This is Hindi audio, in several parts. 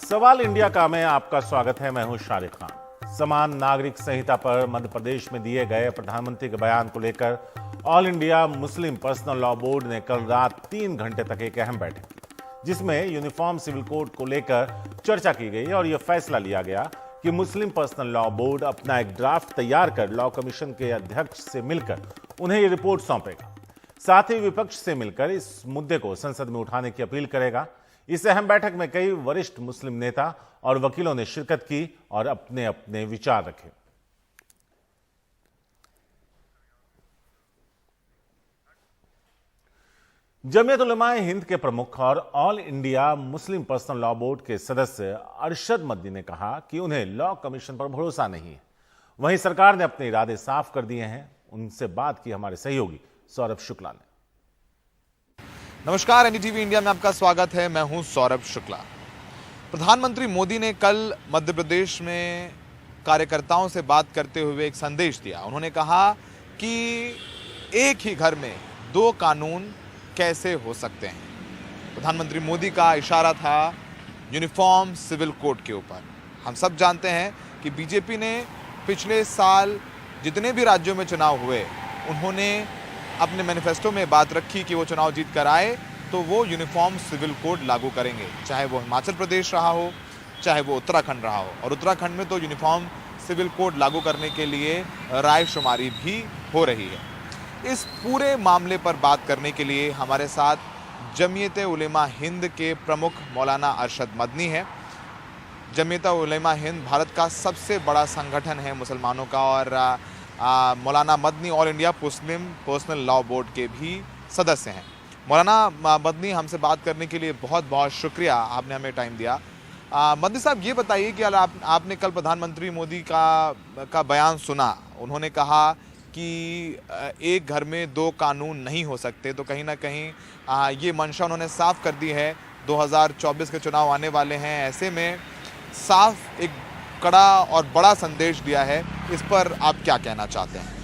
सवाल इंडिया का में आपका स्वागत है। मैं हूं शारिक खान। समान नागरिक संहिता पर मध्य प्रदेश में दिए गए प्रधानमंत्री के बयान को लेकर all India Muslim personal law board ने कल रात 3 घंटे तक एक अहम बैठक की, जिसमें यूनिफॉर्म सिविल कोड को लेकर चर्चा की गई और यह फैसला लिया गया कि मुस्लिम पर्सनल लॉ बोर्ड अपना एक ड्राफ्ट तैयार कर लॉ कमीशन के अध्यक्ष से मिलकर उन्हें यह रिपोर्ट सौंपेगा। साथ ही विपक्ष से मिलकर इस मुद्दे को संसद में उठाने की अपील करेगा। इस अहम बैठक में कई वरिष्ठ मुस्लिम नेता और वकीलों ने शिरकत की और अपने अपने विचार रखे। जमीयत उलमा हिंद के प्रमुख और all India Muslim personal law board के सदस्य अरशद मदनी ने कहा कि उन्हें लॉ कमीशन पर भरोसा नहीं है। वहीं सरकार ने अपने इरादे साफ कर दिए हैं। उनसे बात की हमारे सहयोगी सौरभ शुक्ला ने। नमस्कार, एनडीटीवी इंडिया में आपका स्वागत है। मैं हूं सौरभ शुक्ला। प्रधानमंत्री मोदी ने कल मध्य प्रदेश में कार्यकर्ताओं से बात करते हुए एक संदेश दिया। उन्होंने कहा कि एक ही घर में 2 कानून कैसे हो सकते हैं। प्रधानमंत्री मोदी का इशारा था यूनिफॉर्म सिविल कोड के ऊपर। हम सब जानते हैं कि बीजेपी ने पिछले साल जितने भी राज्यों में चुनाव हुए, उन्होंने अपने मैनिफेस्टो में बात रखी कि वो चुनाव जीत कर आए तो वो यूनिफॉर्म सिविल कोड लागू करेंगे, चाहे वो हिमाचल प्रदेश रहा हो, चाहे वो उत्तराखंड रहा हो। और उत्तराखंड में तो यूनिफॉर्म सिविल कोड लागू करने के लिए रायशुमारी भी हो रही है। इस पूरे मामले पर बात करने के लिए हमारे साथ जमीयत उलेमा हिंद के प्रमुख मौलाना अरशद मदनी है। जमीयत उलेमा हिंद भारत का सबसे बड़ा संगठन है मुसलमानों का, और Maulana Madani all India Muslim personal law board के भी सदस्य हैं। मौलाना मदनी, हमसे बात करने के लिए बहुत बहुत शुक्रिया, आपने हमें टाइम दिया। मदनी साहब, ये बताइए कि आपने कल प्रधानमंत्री मोदी का बयान सुना। उन्होंने कहा कि एक घर में 2 कानून नहीं हो सकते, तो कहीं ना कहीं ये मंशा उन्होंने साफ कर दी है। 2024 के चुनाव आने वाले हैं, ऐसे में साफ एक कड़ा और बड़ा संदेश दिया है। इस पर आप क्या कहना चाहते हैं?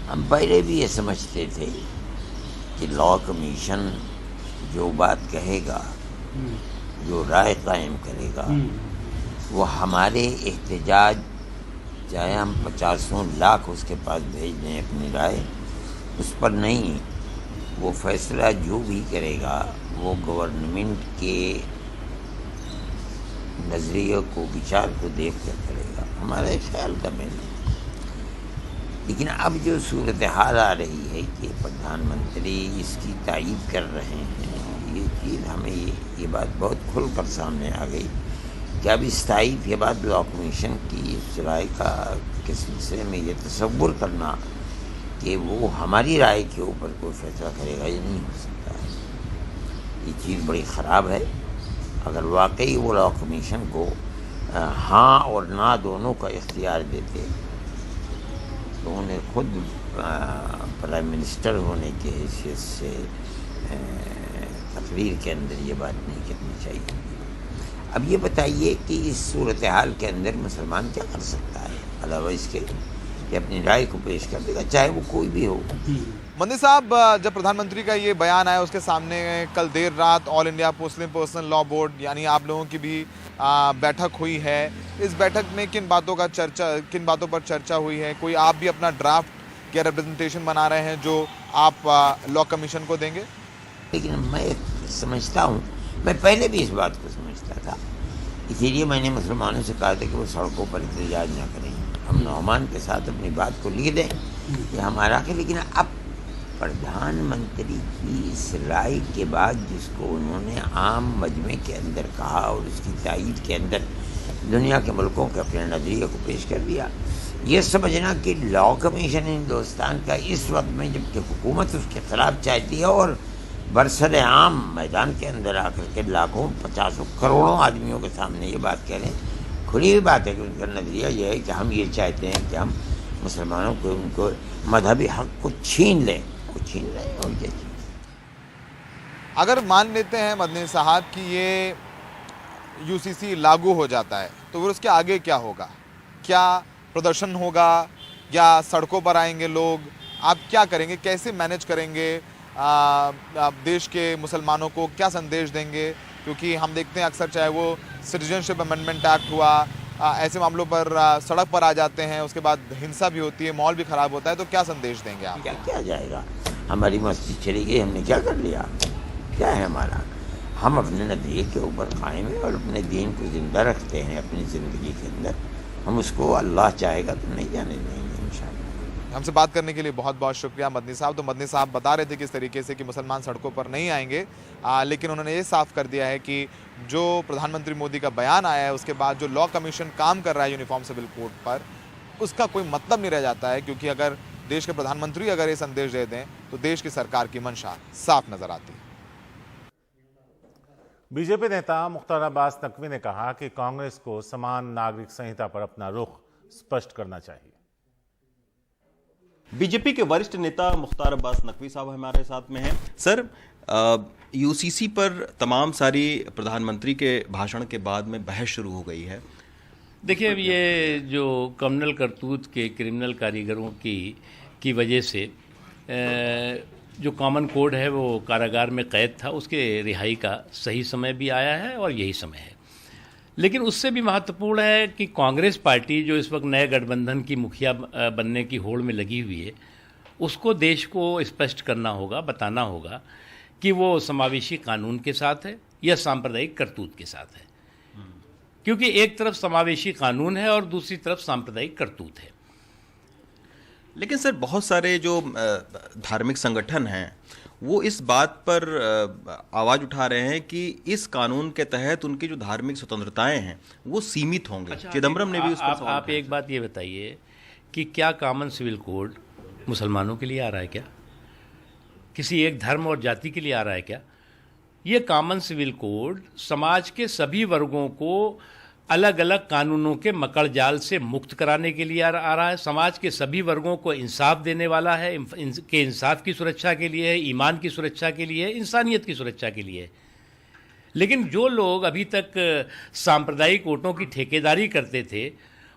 हम पहले भी ये समझते थे कि लॉ कमीशन जो बात कहेगा, जो राय कायम करेगा, वो हमारे एहतजाज, चाहे हम 50 लाख उसके पास भेज दें अपनी राय, उस पर नहीं। वो फैसला जो भी करेगा वो गवर्नमेंट के नज़रिए को, विचार को देख कर करेगा, हमारे ख्याल का में नहीं। लेकिन अब जो सूरत हाल आ रही है कि प्रधानमंत्री इसकी तारीफ कर रहे हैं, ये चीज़ हमें ये बात बहुत खुलकर सामने आ गई कि अब इस तारीफ के बाद लॉ कमीशन की इस राय के सिलसिले में ये तसव्वुर करना कि वो हमारी राय के ऊपर कोई फैसला करेगा, ये नहीं हो सकता है। ये चीज़ बड़ी ख़राब है। अगर वाकई वो लॉ कमीशन को हाँ और ना दोनों का इख्तियार देते तो उन्हें खुद प्राइम मिनिस्टर होने के हैसियत से तकरीर के अंदर ये बात नहीं करनी चाहिए। अब ये बताइए कि इस सूरत हाल के अंदर मुसलमान क्या कर सकता है अलावा इसके कि अपनी राय को पेश कर देगा, चाहे वो कोई भी हो। मंदी साहब, जब प्रधानमंत्री का ये बयान आया उसके सामने कल देर रात all India Muslim personal law board यानी आप लोगों की भी बैठक हुई है। इस बैठक में किन बातों पर चर्चा हुई है? कोई आप भी अपना ड्राफ्ट या रिप्रेजेंटेशन बना रहे हैं जो आप लॉ कमीशन को देंगे? लेकिन मैं समझता हूँ, मैं पहले भी इस बात को समझता था, इसीलिए मैंने मुसलमानों से कहा था कि वो सड़कों पर एहतजाज ना करें, हम नौमान के साथ अपनी बात को लिख दें, ये हमारा के। लेकिन अब प्रधानमंत्री की इस राय के बाद जिसको उन्होंने आम मजमे के अंदर कहा और उसकी तायीद के अंदर दुनिया के मुल्कों के अपने नज़रिए को पेश कर दिया, ये समझना कि लॉ कमीशन हिंदुस्तान का इस वक्त में जबकि हुकूमत उसके खिलाफ चाहती है और बरसर आम मैदान के अंदर आकर के लाखों 50 करोड़ों आदमियों के सामने ये बात कह रहे हैं, खुली हुई बात है कि उनका नज़रिया ये है कि हम ये चाहते हैं कि हम मुसलमानों को उनको मजहबी हक को छीन लें और क्या। अगर मान लेते हैं मदनी साहब कि ये यूसीसी लागू हो जाता है तो फिर उसके आगे क्या होगा? क्या प्रदर्शन होगा या सड़कों पर आएंगे लोग? आप क्या करेंगे, कैसे मैनेज करेंगे? आप देश के मुसलमानों को क्या संदेश देंगे क्योंकि हम देखते हैं अक्सर चाहे वो सिटीजनशिप अमेंडमेंट एक्ट हुआ, ऐसे मामलों पर सड़क पर आ जाते हैं, उसके बाद हिंसा भी होती है, माहौल भी खराब होता है, तो क्या संदेश देंगे आप? क्या जाएगा, हमारी मस्जिद चली गई, हमने क्या कर लिया, क्या है हमारा? हम अपने नज़रिए के ऊपर कायम हैं और अपने दीन को ज़िंदा रखते हैं अपनी ज़िंदगी के अंदर। हम उसको अल्लाह चाहेगा तो नहीं जाने देंगे इंशाअल्लाह। हमसे बात करने के लिए बहुत बहुत शुक्रिया मदनी साहब। तो मदनी साहब बता रहे थे किस तरीके से कि मुसलमान सड़कों पर नहीं आएंगे, लेकिन उन्होंने ये साफ कर दिया है कि जो प्रधानमंत्री मोदी का बयान आया है उसके बाद जो लॉ कमीशन काम कर रहा है यूनिफॉर्म सिविल कोड पर, उसका कोई मतलब नहीं रह जाता है, क्योंकि अगर देश के प्रधानमंत्री अगर ये संदेश दे दें तो देश की सरकार की मंशा साफ नजर आती है। बीजेपी नेता मुख्तार अब्बास नकवी ने कहा कि कांग्रेस को समान नागरिक संहिता पर अपना रुख स्पष्ट करना चाहिए। बीजेपी के वरिष्ठ नेता मुख्तार अब्बास नकवी साहब हमारे साथ में हैं। सर, यूसीसी पर तमाम सारी प्रधानमंत्री के भाषण के बाद में बहस शुरू हो गई है। देखिए, अब ये जो कम्युनल करतूत के क्रिमिनल कारीगरों की वजह से जो कॉमन कोड है वो कारागार में कैद था, उसके रिहाई का सही समय भी आया है और यही समय है। लेकिन उससे भी महत्वपूर्ण है कि कांग्रेस पार्टी जो इस वक्त नए गठबंधन की मुखिया बनने की होड़ में लगी हुई है, उसको देश को स्पष्ट करना होगा, बताना होगा कि वो समावेशी कानून के साथ है या सांप्रदायिक करतूत के साथ है। क्योंकि एक तरफ समावेशी कानून है और दूसरी तरफ सांप्रदायिक करतूत है। लेकिन सर, बहुत सारे जो धार्मिक संगठन हैं वो इस बात पर आवाज़ उठा रहे हैं कि इस कानून के तहत उनकी जो धार्मिक स्वतंत्रताएं हैं वो सीमित होंगे। अच्छा, चिदम्बरम ने भी उस पर सवाल आप एक बात ये बताइए कि क्या कॉमन सिविल कोड मुसलमानों के लिए आ रहा है क्या? किसी एक धर्म और जाति के लिए आ रहा है क्या? ये कॉमन सिविल कोड समाज के सभी वर्गों को अलग अलग कानूनों के मकड़ जाल से मुक्त कराने के लिए आ रहा है। समाज के सभी वर्गों को इंसाफ देने वाला है, के इंसाफ की सुरक्षा के लिए है, ईमान की सुरक्षा के लिए है, इंसानियत की सुरक्षा के लिए है। लेकिन जो लोग अभी तक सांप्रदायिक वोटों की ठेकेदारी करते थे,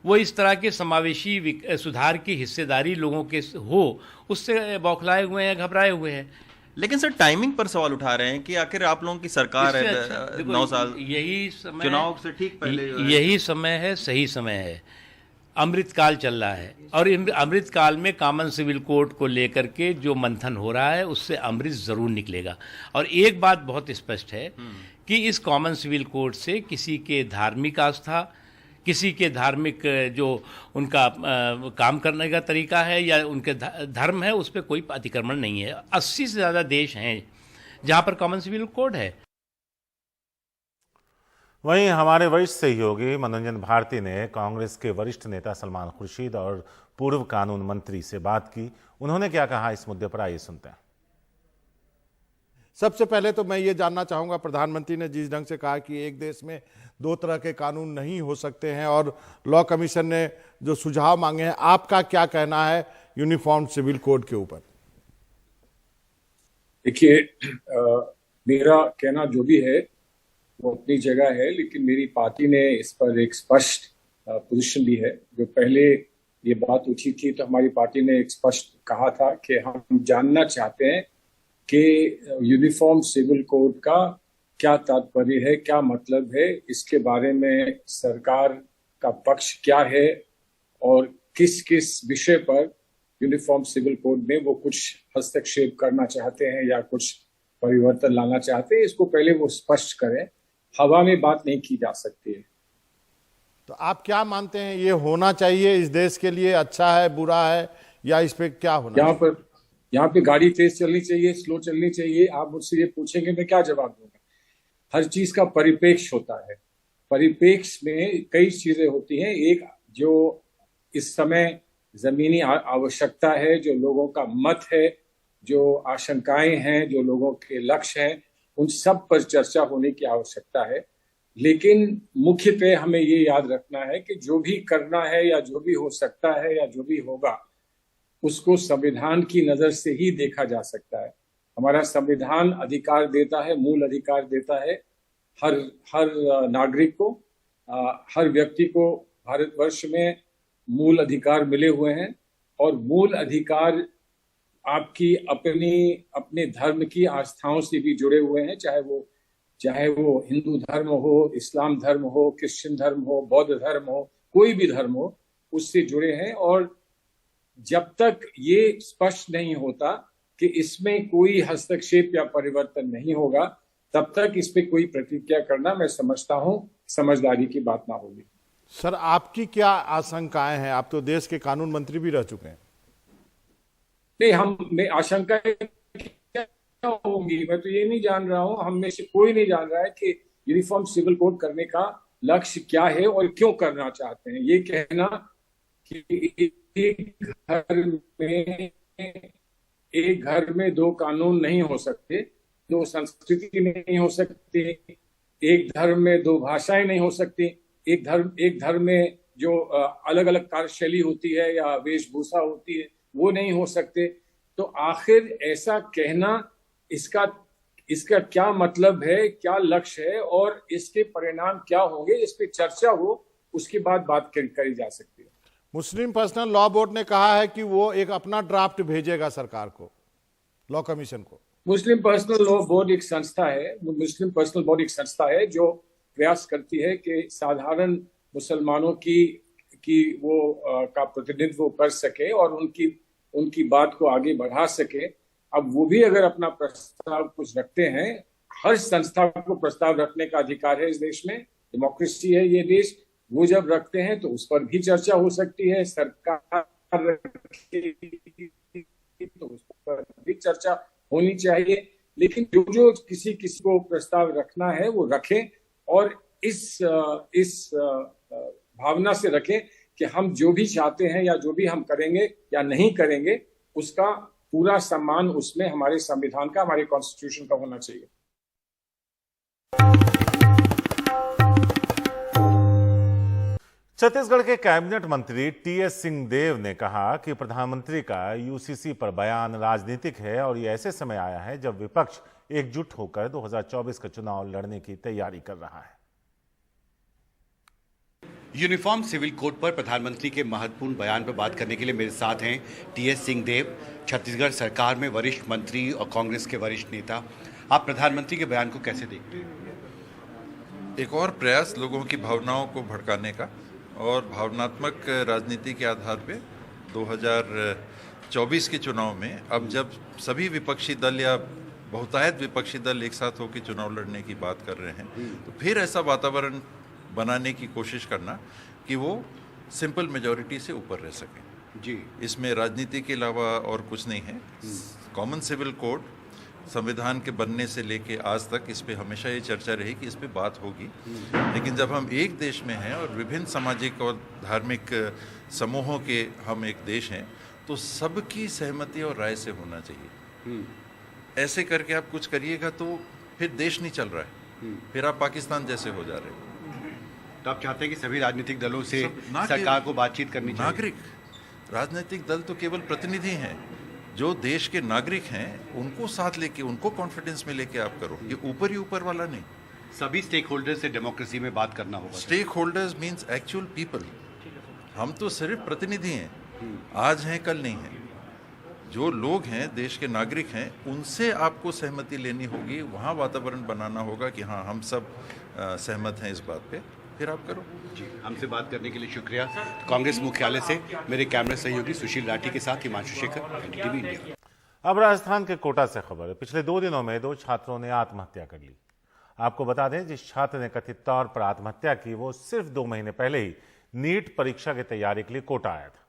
वो इस तरह के समावेशी सुधार की हिस्सेदारी लोगों के हो, उससे बौखलाए हुए हैं, घबराए हुए हैं। लेकिन सर, टाइमिंग पर सवाल उठा रहे हैं कि आखिर आप लोगों की सरकार है 9 साल, यही समय, चुनाव से ठीक पहले यही समय है, सही समय है। अमृतकाल चल रहा है और अमृतकाल में कॉमन सिविल कोड को लेकर के जो मंथन हो रहा है उससे अमृत जरूर निकलेगा। और एक बात बहुत स्पष्ट है कि इस कॉमन सिविल कोड से किसी के धार्मिक आस्था, किसी के धार्मिक जो उनका काम करने का तरीका है या उनके धर्म है, उस पर कोई अतिक्रमण नहीं है। 80 से ज़्यादा देश हैं जहां पर कॉमन सिविल कोड है। वहीं हमारे वरिष्ठ सहयोगी मनोरंजन भारती ने कांग्रेस के वरिष्ठ नेता सलमान खुर्शीद और पूर्व कानून मंत्री से बात की। उन्होंने क्या कहा इस मुद्दे पर, आइए सुनते हैं। सबसे पहले तो मैं ये जानना चाहूँगा, प्रधानमंत्री ने जिस ढंग से कहा कि एक देश में 2 तरह के कानून नहीं हो सकते हैं और लॉ कमीशन ने जो सुझाव मांगे हैं, आपका क्या कहना है यूनिफॉर्म सिविल कोड के ऊपर? देखिए, मेरा कहना जो भी है वो अपनी जगह है, लेकिन मेरी पार्टी ने इस पर एक स्पष्ट पोजीशन ली है। जो पहले ये बात उठी थी तो हमारी पार्टी ने एक स्पष्ट कहा था कि हम जानना चाहते हैं कि यूनिफॉर्म सिविल कोड का क्या तात्पर्य है, क्या मतलब है, इसके बारे में सरकार का पक्ष क्या है और किस किस विषय पर यूनिफॉर्म सिविल कोड में वो कुछ हस्तक्षेप करना चाहते हैं या कुछ परिवर्तन लाना चाहते हैं, इसको पहले वो स्पष्ट करें। हवा में बात नहीं की जा सकती है। तो आप क्या मानते हैं, ये होना चाहिए, इस देश के लिए अच्छा है, बुरा है, या इस पे क्या होना? यहाँ पे गाड़ी तेज चलनी चाहिए, स्लो चलनी चाहिए? आप मुझसे ये पूछेंगे, मैं क्या जवाब दूंगा? हर चीज का परिप्रेक्ष्य होता है। परिप्रेक्ष्य में कई चीजें होती हैं। एक जो इस समय जमीनी आवश्यकता है, जो लोगों का मत है, जो आशंकाएं हैं, जो लोगों के लक्ष्य हैं, उन सब पर चर्चा होने की आवश्यकता है। लेकिन मुख्यतः हमें ये याद रखना है कि जो भी करना है या जो भी हो सकता है या जो भी होगा, उसको संविधान की नजर से ही देखा जा सकता है। हमारा संविधान अधिकार देता है, मूल अधिकार देता है हर नागरिक को, हर व्यक्ति को भारतवर्ष में मूल अधिकार मिले हुए हैं। और मूल अधिकार आपकी अपने धर्म की आस्थाओं से भी जुड़े हुए हैं, चाहे वो हिंदू धर्म हो, इस्लाम धर्म हो, क्रिश्चियन धर्म हो, बौद्ध धर्म हो, कोई भी धर्म हो, उससे जुड़े हैं। और जब तक ये स्पष्ट नहीं होता कि इसमें कोई हस्तक्षेप या परिवर्तन नहीं होगा, तब तक इस पे कोई प्रतिक्रिया करना मैं समझता हूं समझदारी की बात ना होगी। सर, आपकी क्या आशंकाएं हैं? आप तो देश के कानून मंत्री भी रह चुके हैं। नहीं, मैं आशंकाएं क्या होंगी, मैं तो ये नहीं जान रहा हूं, हम में से कोई नहीं जान रहा है कि यूनिफॉर्म सिविल कोड करने का लक्ष्य क्या है और क्यों करना चाहते हैं। ये कहना कि एक घर में दो कानून नहीं हो सकते, दो संस्कृति नहीं हो सकती, एक धर्म में दो भाषाएं नहीं हो सकती, एक धर्म में जो अलग अलग कार्यशैली होती है या वेशभूषा होती है वो नहीं हो सकते। तो आखिर ऐसा कहना, इसका क्या मतलब है, क्या लक्ष्य है और इसके परिणाम क्या होंगे, इस पे चर्चा हो, उसके बाद बात करी जा सकती है। मुस्लिम पर्सनल लॉ बोर्ड ने कहा है कि वो एक अपना ड्राफ्ट भेजेगा सरकार को, लॉ कमीशन को। मुस्लिम पर्सनल लॉ बोर्ड एक संस्था है, मुस्लिम पर्सनल बोर्ड एक संस्था है जो प्रयास करती है कि साधारण मुसलमानों की वो का प्रतिनिधित्व कर सके और उनकी बात को आगे बढ़ा सके। अब वो भी अगर अपना प्रस्ताव कुछ रखते हैं, हर संस्था को प्रस्ताव रखने का अधिकार है इस देश में, डेमोक्रेसी है ये देश, वो जब रखते हैं तो उस पर भी चर्चा हो सकती है। सरकार तो उस पर भी चर्चा होनी चाहिए, लेकिन जो किसी को प्रस्ताव रखना है वो रखें और इस भावना से रखें कि हम जो भी चाहते हैं या जो भी हम करेंगे या नहीं करेंगे, उसका पूरा सम्मान उसमें हमारे संविधान का, हमारे कॉन्स्टिट्यूशन का होना चाहिए। छत्तीसगढ़ के कैबिनेट मंत्री टीएस सिंहदेव ने कहा कि प्रधानमंत्री का यूसीसी पर बयान राजनीतिक है और ये ऐसे समय आया है जब विपक्ष एकजुट होकर 2024 का चुनाव लड़ने की तैयारी कर रहा है। यूनिफॉर्म सिविल कोड पर प्रधानमंत्री के महत्वपूर्ण बयान पर बात करने के लिए मेरे साथ हैं टीएस सिंहदेव, छत्तीसगढ़ सरकार में वरिष्ठ मंत्री और कांग्रेस के वरिष्ठ नेता। आप प्रधानमंत्री के बयान को कैसे देखते हैं? एक और प्रयास लोगों की भावनाओं को भड़काने का और भावनात्मक राजनीति के आधार पे 2024 के चुनाव में अब जब सभी विपक्षी दल या बहुतायत विपक्षी दल एक साथ होकर चुनाव लड़ने की बात कर रहे हैं, तो फिर ऐसा वातावरण बनाने की कोशिश करना कि वो सिंपल मेजॉरिटी से ऊपर रह सकें। जी, इसमें राजनीति के अलावा और कुछ नहीं है। कॉमन सिविल कोड संविधान के बनने से लेके आज तक इस पे हमेशा ये चर्चा रही कि इस पे बात होगी, लेकिन जब हम एक देश में हैं और विभिन्न सामाजिक और धार्मिक समूहों के हम एक देश हैं, तो सबकी सहमति और राय से होना चाहिए। ऐसे करके आप कुछ करिएगा तो फिर देश नहीं चल रहा है, फिर आप पाकिस्तान जैसे हो जा रहे हैं। तो आप चाहते हैं कि सभी राजनीतिक दलों से सरकार को बातचीत करनी चाहिए? नागरिक, राजनीतिक दल तो केवल प्रतिनिधि हैं, जो देश के नागरिक हैं उनको साथ लेके, उनको कॉन्फिडेंस में लेके आप करो, ये ऊपर ही ऊपर वाला नहीं। सभी स्टेक होल्डर से डेमोक्रेसी में बात करना होगा। Stakeholders means actual people. हम तो सिर्फ प्रतिनिधि हैं, आज हैं कल नहीं हैं। जो लोग हैं, देश के नागरिक हैं, उनसे आपको सहमति लेनी होगी, वहाँ वातावरण बनाना होगा कि हाँ हम सब सहमत हैं इस बात पे, फिर आप करो। जी, हमसे बात करने के लिए शुक्रिया। कांग्रेस मुख्यालय से मेरे कैमरा सहयोगी सुशील राठी के साथ हिमांशु शेखर, एनडीटीवी इंडिया। अब राजस्थान के कोटा से खबर है। पिछले 2 दिनों में 2 छात्रों ने आत्महत्या कर ली। आपको बता दें, जिस छात्र ने कथित तौर पर आत्महत्या की वो सिर्फ 2 महीने पहले ही नीट परीक्षा की तैयारी के लिए कोटा आया था।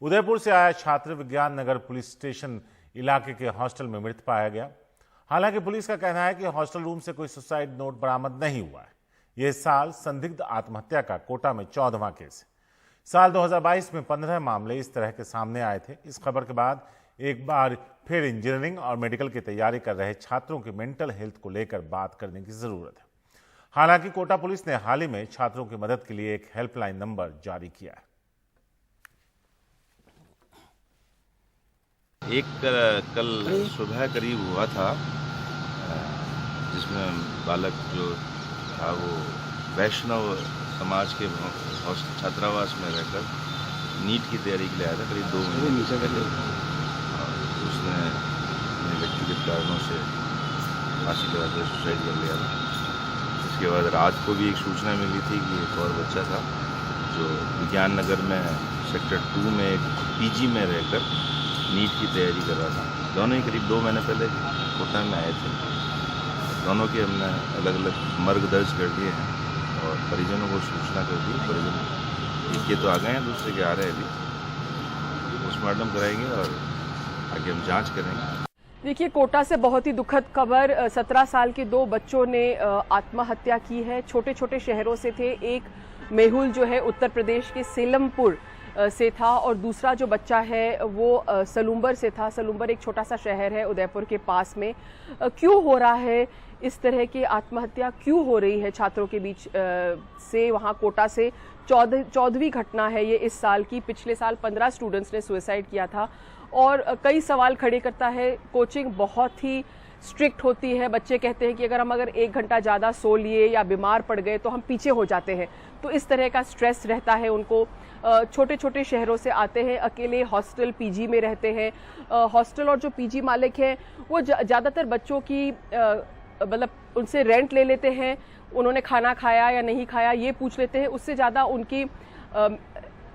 उदयपुर से आया छात्र विज्ञान नगर पुलिस स्टेशन इलाके के हॉस्टल में मृत पाया गया। हालांकि पुलिस का कहना है कि हॉस्टल रूम से कोई सुसाइड नोट बरामद नहीं हुआ है। यह साल संदिग्ध आत्महत्या का कोटा में 14वां केस है। साल 2022 में 15 मामले इस तरह के सामने आए थे। इस खबर के बाद एक बार फिर इंजीनियरिंग और मेडिकल की तैयारी कर रहे छात्रों की मेंटल हेल्थ को लेकर बात करने की जरूरत है। हालांकि कोटा पुलिस ने हाल ही में छात्रों की मदद के लिए एक हेल्पलाइन नंबर जारी किया है। एक कल सुबह करीब हुआ था, जिसमें बालक जो था वो वैष्णव समाज के छात्रावास में रहकर नीट की तैयारी के लिए आया था करीब 2 महीने पहले। उसने अपने व्यक्तिगत कारणों से फांसी लगाकर सुसाइड कर लिया था। उसके बाद रात को भी एक सूचना मिली थी कि एक और बच्चा था जो विज्ञान नगर में सेक्टर 2 में एक पीजी में रहकर नीट की तैयारी कर रहा था। दोनों ही करीब 2 महीने पहले कोटा में आए थे। दोनों के हमने अलग अलग मर्ग दर्ज कर दिए हैं और परिजनों को सूचना कर दी। परिजन एक के तो आ गए हैं, दूसरे के आ रहे हैं अभी। पोस्टमार्टम कराएंगे और आगे हम जांच करेंगे। देखिए, कोटा से बहुत ही दुखद खबर, 17 साल के 2 बच्चों ने आत्महत्या की है। छोटे छोटे शहरों से थे। एक मेहुल जो है उत्तर प्रदेश के सेलमपुर से था और दूसरा जो बच्चा है वो सलूम्बर से था। सलूम्बर एक छोटा सा शहर है उदयपुर के पास में। क्यों हो रहा है इस तरह की आत्महत्या, क्यों हो रही है छात्रों के बीच से? वहाँ कोटा से 14वीं घटना है ये इस साल की। पिछले साल 15 स्टूडेंट्स ने सुसाइड किया था और कई सवाल खड़े करता है। कोचिंग बहुत ही स्ट्रिक्ट होती है। बच्चे कहते हैं कि अगर 1 घंटा ज़्यादा सो लिए या बीमार पड़ गए तो हम पीछे हो जाते हैं। तो इस तरह का स्ट्रेस रहता है उनको। छोटे छोटे शहरों से आते हैं, अकेले हॉस्टल पीजी में रहते हैं। हॉस्टल और जो पीजी मालिक हैं वो ज़्यादातर बच्चों की मतलब उनसे रेंट ले लेते हैं। उन्होंने खाना खाया या नहीं खाया ये पूछ लेते हैं। उससे ज़्यादा उनकी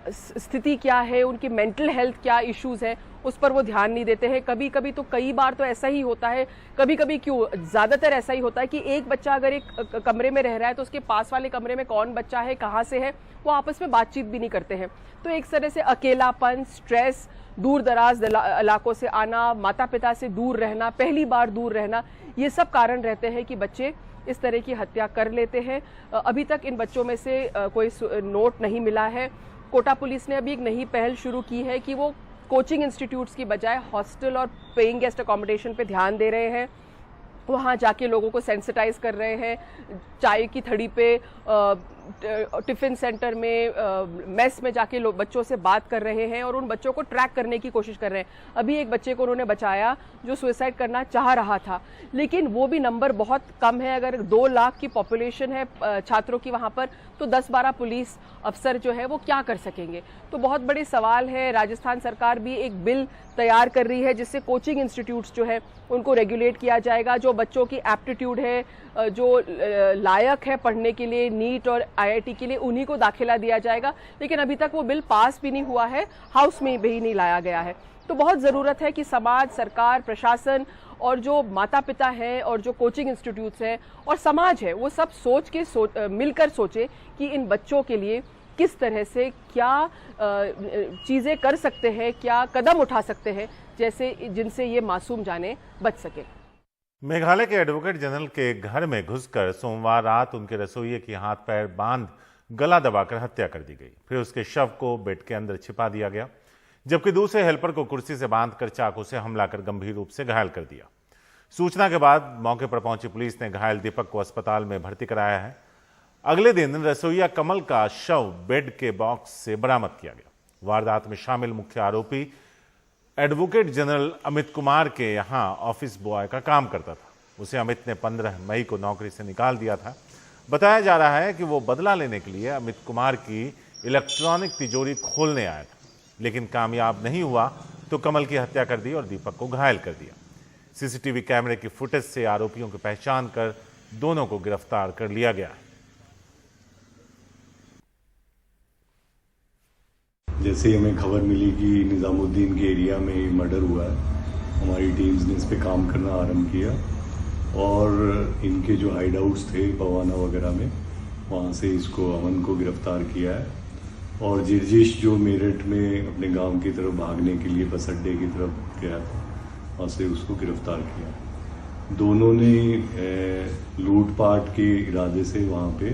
स्थिति क्या है, उनकी मेंटल हेल्थ क्या इश्यूज़ हैं, उस पर वो ध्यान नहीं देते हैं। कभी कभी तो कई बार तो ऐसा ही होता है, कभी कभी क्यों ज़्यादातर ऐसा ही होता है कि एक बच्चा अगर एक कमरे में रह रहा है तो उसके पास वाले कमरे में कौन बच्चा है, कहाँ से है, वो आपस में बातचीत भी नहीं करते हैं। तो एक तरह से अकेलापन, स्ट्रेस, दूर दराज इलाकों से आना, माता पिता से दूर रहना, पहली बार दूर रहना, ये सब कारण रहते हैं कि बच्चे इस तरह की हत्या कर लेते हैं। अभी तक इन बच्चों में से कोई नोट नहीं मिला है। कोटा पुलिस ने अभी एक नई पहल शुरू की है कि वो कोचिंग इंस्टीट्यूट्स की बजाय हॉस्टल और पेइंग गेस्ट अकोमोडेशन पे ध्यान दे रहे हैं। वहाँ जाके लोगों को सेंसिटाइज कर रहे हैं। चाय की थड़ी पे, टिफ़िन सेंटर में, मेस में जाके लोग बच्चों से बात कर रहे हैं और उन बच्चों को ट्रैक करने की कोशिश कर रहे हैं। अभी एक बच्चे को उन्होंने बचाया जो सुसाइड करना चाह रहा था, लेकिन वो भी नंबर बहुत कम है। अगर 2 लाख की पॉपुलेशन है छात्रों की वहाँ पर, तो 10-12 पुलिस अफसर जो है वो क्या कर सकेंगे? तो बहुत बड़े सवाल है। राजस्थान सरकार भी एक बिल तैयार कर रही है जिससे कोचिंग इंस्टीट्यूट्स जो है उनको रेगुलेट किया जाएगा। जो बच्चों की एप्टीट्यूड है, जो लायक है पढ़ने के लिए नीट और आईआईटी के लिए, उन्हीं को दाखिला दिया जाएगा। लेकिन अभी तक वो बिल पास भी नहीं हुआ है, हाउस में भी नहीं लाया गया है। तो बहुत ज़रूरत है कि समाज, सरकार, प्रशासन और जो माता पिता हैं और जो कोचिंग इंस्टीट्यूट्स हैं और समाज है, वो सब मिलकर सोचे कि इन बच्चों के लिए किस तरह से क्या चीज़ें कर सकते हैं, क्या कदम उठा सकते हैं जैसे जिनसे ये मासूम जानें बच सके। मेघालय के एडवोकेट जनरल के घर में घुसकर सोमवार रात उनके रसोइये की हाथ पैर बांध गला दबाकर हत्या कर दी गई। फिर उसके शव को बेड के अंदर छिपा दिया गया, जबकि दूसरे हेल्पर को कुर्सी से बांधकर चाकू से हमला कर गंभीर रूप से घायल कर दिया। सूचना के बाद मौके पर पहुंची पुलिस ने घायल दीपक को अस्पताल में भर्ती कराया है। अगले दिन रसोइया कमल का शव बेड के बॉक्स से बरामद किया गया। वारदात में शामिल मुख्य आरोपी एडवोकेट जनरल अमित कुमार के यहां ऑफिस बॉय का काम करता था। उसे अमित ने 15 मई को नौकरी से निकाल दिया था। बताया जा रहा है कि वो बदला लेने के लिए अमित कुमार की इलेक्ट्रॉनिक तिजोरी खोलने आया था, लेकिन कामयाब नहीं हुआ तो कमल की हत्या कर दी और दीपक को घायल कर दिया। सीसीटीवी कैमरे की फुटेज से आरोपियों की पहचान कर दोनों को गिरफ्तार कर लिया गया है। जैसे ही हमें खबर मिली कि निज़ामुद्दीन के एरिया में मर्डर हुआ है, हमारी टीम्स ने इस पे काम करना आरंभ किया और इनके जो हाइड आउट्स थे पवाना वगैरह में, वहाँ से इसको अमन को गिरफ्तार किया है। और जिर्जिश जो मेरठ में अपने गांव की तरफ भागने के लिए बस अड्डे की तरफ गया था, वहाँ से उसको गिरफ्तार किया। दोनों ने लूटपाट के इरादे से वहाँ पे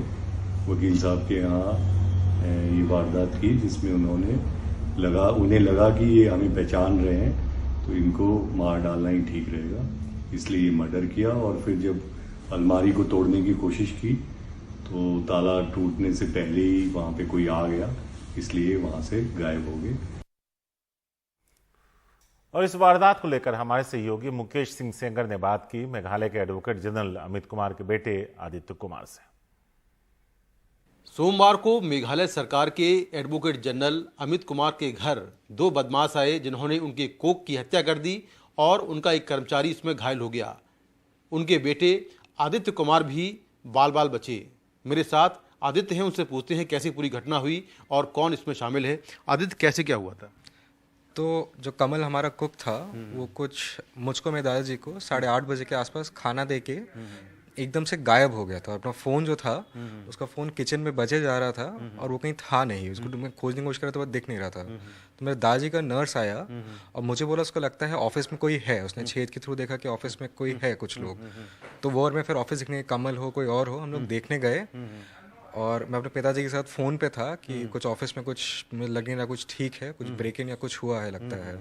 वकील साहब के यहाँ ये वारदात की, जिसमें उन्हें लगा कि ये हमें पहचान रहे हैं तो इनको मार डालना ही ठीक रहेगा, इसलिए ये मर्डर किया। और फिर जब अलमारी को तोड़ने की कोशिश की तो ताला टूटने से पहले ही वहाँ पे कोई आ गया, इसलिए वहाँ से गायब हो गए। और इस वारदात को लेकर हमारे सहयोगी मुकेश सिंह सेंगर ने बात की मेघालय के एडवोकेट जनरल अमित कुमार के बेटे आदित्य कुमार से। सोमवार को मेघालय सरकार के एडवोकेट जनरल अमित कुमार के घर 2 बदमाश आए, जिन्होंने उनके कोक की हत्या कर दी और उनका एक कर्मचारी इसमें घायल हो गया। उनके बेटे आदित्य कुमार भी बाल बाल बचे। मेरे साथ आदित्य हैं, उनसे पूछते हैं कैसी पूरी घटना हुई और कौन इसमें शामिल है। आदित्य, कैसे क्या हुआ था? तो जो कमल हमारा कुक था वो कुछ मुझको मेरे दादाजी को 8:30 बजे के आसपास खाना दे के एकदम से गायब हो गया था। अपना फ़ोन जो था उसका फ़ोन किचन में बजे जा रहा था और वो कहीं था नहीं। उसको मैं खोजने की कोशिश कर रहा था, वो दिख नहीं रहा था। तो मेरे दादाजी का नर्स आया और मुझे बोला उसको लगता है ऑफिस में कोई है। उसने छेद के थ्रू देखा कि ऑफिस में कोई है कुछ लोग। तो वो और मैं फिर ऑफिस देखने, कमल हो कोई और हो, हम लोग देखने गए और मैं अपने पिताजी के साथ फ़ोन पे था कि कुछ ऑफिस में कुछ मुझे लग नहीं रहा कुछ ठीक है, कुछ ब्रेक इन या कुछ हुआ है लगता है।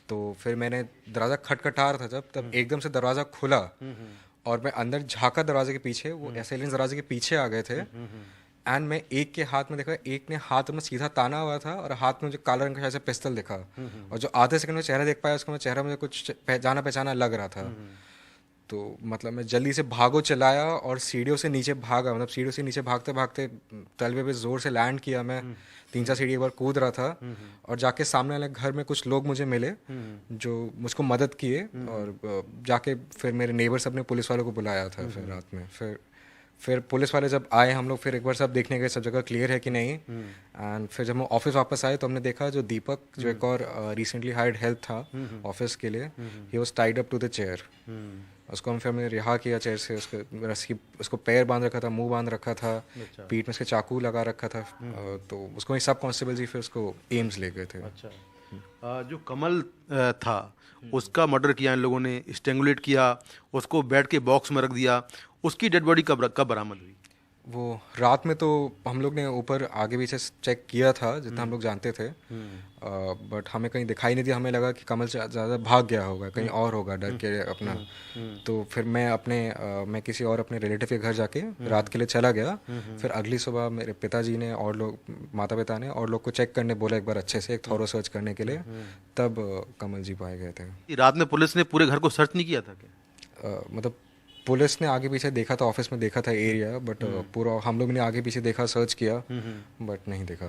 तो फिर मैंने दरवाज़ा खटखटा रहा था तब एकदम से दरवाज़ा खुला और मैं अंदर झाँका दरवाजे के पीछे। वो एसेलियंस दरवाजे के पीछे आ गए थे एंड मैं एक के हाथ में देखा, एक ने हाथ में सीधा ताना हुआ था और हाथ में मुझे काला रंग का शायद से पिस्तौल दिखा। और जो आधे सेकंड में चेहरा देख पाया उसका, मैं चेहरा मुझे कुछ जाना पहचाना लग रहा था। तो मतलब मैं जल्दी से भागो चलाया और सीढ़ियों से नीचे भागा। मतलब सीढ़ियों से नीचे भागते भागते तलवे पे ज़ोर से लैंड किया। मैं 3-4 सीढ़ी एक बार कूद रहा था और जाके सामने वाले घर में कुछ लोग मुझे मिले जो मुझको मदद किए और जाके फिर मेरे नेबर्स अपने पुलिस वालों को बुलाया था फिर रात में। फिर पुलिस वाले जब आए, हम लोग फिर एक बार सब देखने गए सब जगह क्लियर है कि नहीं। एंड फिर जब हम ऑफिस वापस आए तो हमने देखा जो दीपक जो एक और रिसेंटली हायर्ड हेल्प था ऑफिस के लिए, he was tied up to the chair. उसको हम फिर हमने रिहा किया चेयर से। उसको पैर बांध रखा था, मुंह बांध रखा था, पीठ में उसके चाकू लगा रखा था। तो उसको वही सब कांस्टेबल जी फिर उसको एम्स ले गए थे। अच्छा, जो कमल था उसका मर्डर किया इन लोगों ने, स्ट्रेंगुलेट किया, उसको बेड के बॉक्स में रख दिया। उसकी डेड बॉडी कब बरामद हुई? वो रात में तो हम लोग ने ऊपर आगे पीछे चेक किया था जितना हम लोग जानते थे, बट हमें कहीं दिखाई नहीं दिया। हमें लगा कि कमल ज़्यादा भाग गया होगा, कहीं और होगा डर के अपना। तो फिर मैं किसी और अपने रिलेटिव के घर जाके रात के लिए चला गया। फिर अगली सुबह मेरे पिताजी ने और लोग, माता पिता ने और लोग को चेक करने बोला एक बार अच्छे से, एक थॉरो सर्च करने के लिए। तब कमल जी पाए गए थे। रात में पुलिस ने पूरे घर को सर्च नहीं किया था क्या? मतलब पुलिस ने आगे पीछे देखा था, ऑफिस में देखा था एरिया, बट पूरा हम लोग ने आगे पीछे देखा, सर्च किया, बट नहीं देखा।